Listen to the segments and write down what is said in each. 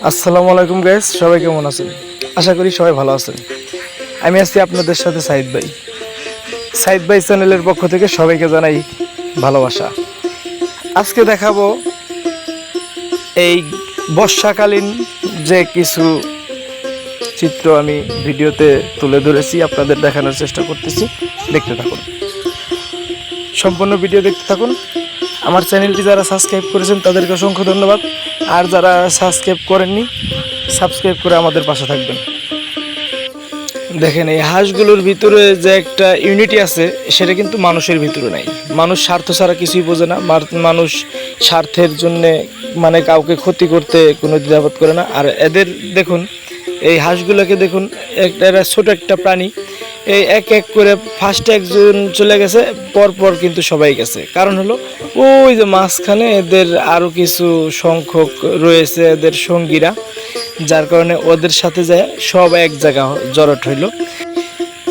আসসালামু আলাইকুম গাইস, সবাই কেমন আছেন? আশা করি সবাই ভালো আছেন। আমি আছি আপনাদের সাথে সাইদ ভাই চ্যানেলের পক্ষ থেকে সবাইকে জানাই ভালোবাসা। আজকে দেখাবো এই বর্ষাকালীন যে কিছু চিত্র আমি ভিডিওতে তুলে ধরেছি, আপনাদের দেখানোর চেষ্টা করতেছি। দেখতে থাকুন, সম্পূর্ণ ভিডিও দেখতে থাকুন। আমার চ্যানেলটি যারা সাবস্ক্রাইব করেছেন তাদেরকে অসংখ্য ধন্যবাদ, আর যারা সাবস্ক্রাইব করেননি সাবস্ক্রাইব করে আমাদের পাশে থাকবেন। দেখেন, এই হাঁসগুলোর ভিতরে যে একটা ইউনিটি আছে সেটা কিন্তু মানুষের ভিতরে নাই। মানুষ স্বার্থ ছাড়া কিছুই বোঝে না। মানুষ স্বার্থের জন্যে মানে কাউকে ক্ষতি করতে কোনো দ্বিধাবোধ করে না। আর এদের দেখুন, এই হাঁসগুলোকে দেখুন, এরা ছোট একটা প্রাণী। এই এক এক করে ফার্স্টে একজন চলে গেছে, পরপর কিন্তু সবাই গেছে। কারণ হলো ওই যে মাঝখানে এদের আরও কিছু সংখ্যক রয়েছে এদের সঙ্গীরা, যার কারণে ওদের সাথে যায় সব এক জায়গা জড়ট হইল।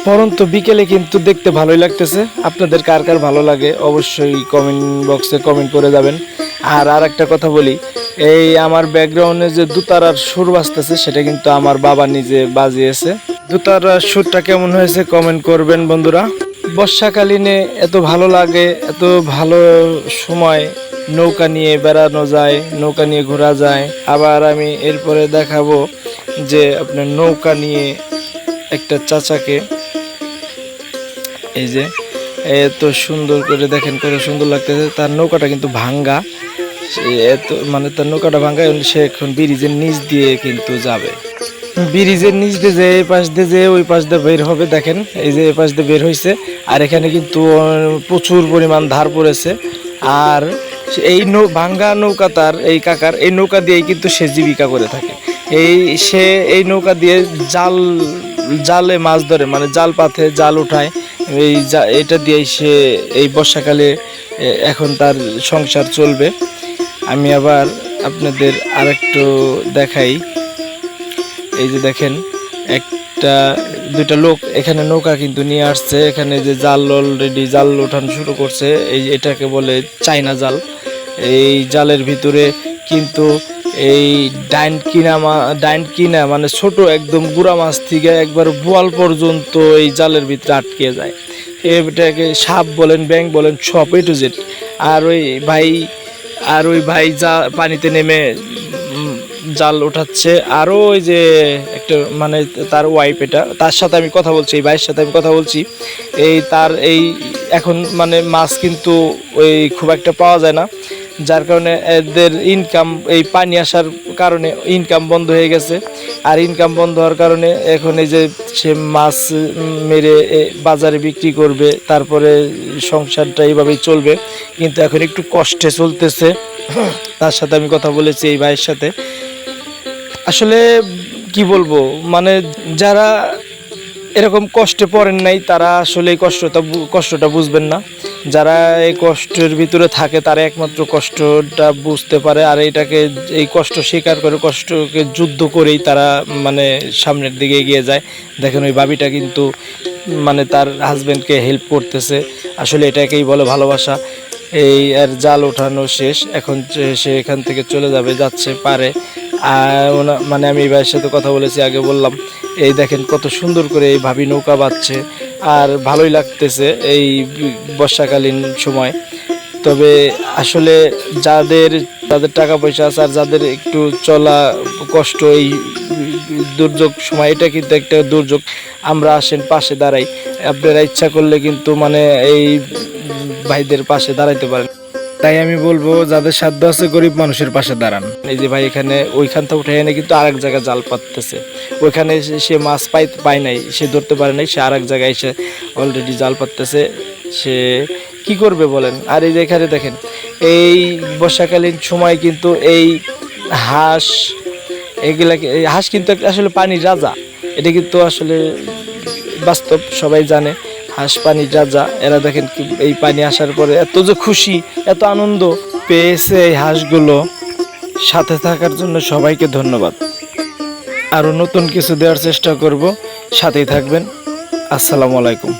পরন্তু বিকেলে কিন্তু দেখতে ভালোই লাগতেছে। আপনাদের কার কার ভালো লাগে অবশ্যই কমেন্ট বক্সে কমেন্ট করে যাবেন। আর একটা কথা বলি, এই আমার ব্যাকগ্রাউন্ডে যে দোতারার সুর বাজতেছে সেটা কিন্তু আমার বাবা নিজে বাজিয়েছে। দোতারার সুরটা কেমন হয়েছে কমেন্ট করবেন বন্ধুরা। বর্ষাকালীনে এত ভালো লাগে, এত ভালো সময়, নৌকা নিয়ে বেড়ানো যায়, নৌকা নিয়ে ঘোরা যায়। আবার আমি এরপরে দেখাবো যে আপনার নৌকা নিয়ে একটা চাচাকে, এই যে এত সুন্দর করে দেখেন, কত সুন্দর লাগতেছে। তার নৌকাটা কিন্তু ভাঙ্গা, এত মানে তার নৌকাটা ভাঙ্গা, সে এখন ব্রিজের নিচ দিয়ে কিন্তু যাবে। ব্রিজের নিচ দিয়ে যে এই পাশ দিয়ে যে ওই পাশ দিয়ে বের হবে। দেখেন, এই যে এই পাশ দিয়ে বের হয়েছে। আর এখানে কিন্তু প্রচুর পরিমাণ ধার পড়েছে। আর এই ভাঙ্গা নৌকা তার এই কাকার, এই নৌকা দিয়েই কিন্তু সে জীবিকা করে থাকে। সে এই নৌকা দিয়ে জালে মাছ ধরে, মানে জাল পাতে জাল উঠায়। এটা দিয়েই সে এই বর্ষাকালে এখন তার সংসার চলবে। আমি আবার আপনাদের আরেকটু দেখাই। এই যে দেখেন, দুইটা লোক এখানে নৌকা কিন্তু নিয়ে আসছে। এখানে যে জাল অলরেডি জাল ওঠানো শুরু করছে, এটাকে বলে চাইনা জাল। এই জালের ভিতরে কিন্তু এই ডাইন কিনা মানে ছোট একদম গুড়া মাছ থেকে একবার বোয়াল পর্যন্ত এই জালের ভিতরে আটকে যায়। এটাকে সাপ বলেন, ব্যাং বলেন, সব এ টু জেড। আর ওই ভাই যা পানিতে নেমে জাল ওঠাচ্ছে। আরও ওই যে একটা মানে তার ওয়াইফ, এটা তার সাথে আমি কথা বলছি, এই ভাইয়ের সাথে আমি কথা বলছি। এই এখন মানে মাছ কিন্তু ওই খুব একটা পাওয়া যায় না, যার কারণে এদের ইনকাম, এই পানি আসার কারণে ইনকাম বন্ধ হয়ে গেছে। আর ইনকাম বন্ধ হওয়ার কারণে এখন এই যে সে মাছ মেরে বাজারে বিক্রি করবে, তারপরে সংসারটা এইভাবেই চলবে। কিন্তু এখন একটু কষ্টে চলতেছে। তার সাথে আমি কথা বলেছি, এই ভাইয়ের সাথে। আসলে কি বলবো, মানে যারা এরকম কষ্টে পড়েন নাই তারা আসলে এই কষ্টটা বুঝবেন না। যারা এই কষ্টের ভিতরে থাকে তারা একমাত্র কষ্টটা বুঝতে পারে। আর এই কষ্ট স্বীকার করে, কষ্টকে যুদ্ধ করেই তারা মানে সামনের দিকে এগিয়ে যায়। দেখেন, ওই ভাবিটা কিন্তু মানে তার হাজব্যান্ডকে হেল্প করতেছে। আসলে এটাকেই বলে ভালোবাসা। আর জাল ওঠানো শেষ, এখন সে এখান থেকে চলে যাচ্ছে পারে। মানে আমি এই ভাইয়ের সাথে কথা বলেছি, আগে বললাম। এই দেখেন কত সুন্দর করে এই ভাবি নৌকা বাঁধছে, আর ভালোই লাগতেছে এই বর্ষাকালীন সময়। তবে আসলে যাদের টাকা পয়সা আছে আর যাদের একটু চলা কষ্ট, এই দুর্যোগ সময়, এটা কিন্তু একটা দুর্যোগ। আমরা আসেন পাশে দাঁড়াই, আপনারা ইচ্ছা করলে কিন্তু মানে এই ভাইদের পাশে দাঁড়াইতে পারেন। তাই আমি বলবো, যাদের সাধ্য আছে গরিব মানুষের পাশে দাঁড়ান। এই যে ভাই এখানে ওইখান থেকে উঠে এনে কিন্তু আরেক জায়গায় জাল পাততেছে। ওইখানে সে মাছ পায় নাই, সে ধরতে পারে নাই, সে আরেক জায়গায় এসে অলরেডি জাল পাততেছে। সে কি করবে বলেন? আর এই যে এখানে দেখেন, এই বর্ষাকালীন সময় কিন্তু এই হাঁস হাঁস কিন্তু আসলে পানির রাজা। এটা কিন্তু আসলে বাস্তব, সবাই জানে হাঁস পানির রাজা। এরা দেখেন এই পানি আসার পরে এত যে খুশি, এত আনন্দ পেয়েছে এই হাঁসগুলো। সাথে থাকার জন্য সবাইকে ধন্যবাদ। আরও নতুন কিছু দেওয়ার চেষ্টা করব, সাথেই থাকবেন। আসসালামু আলাইকুম।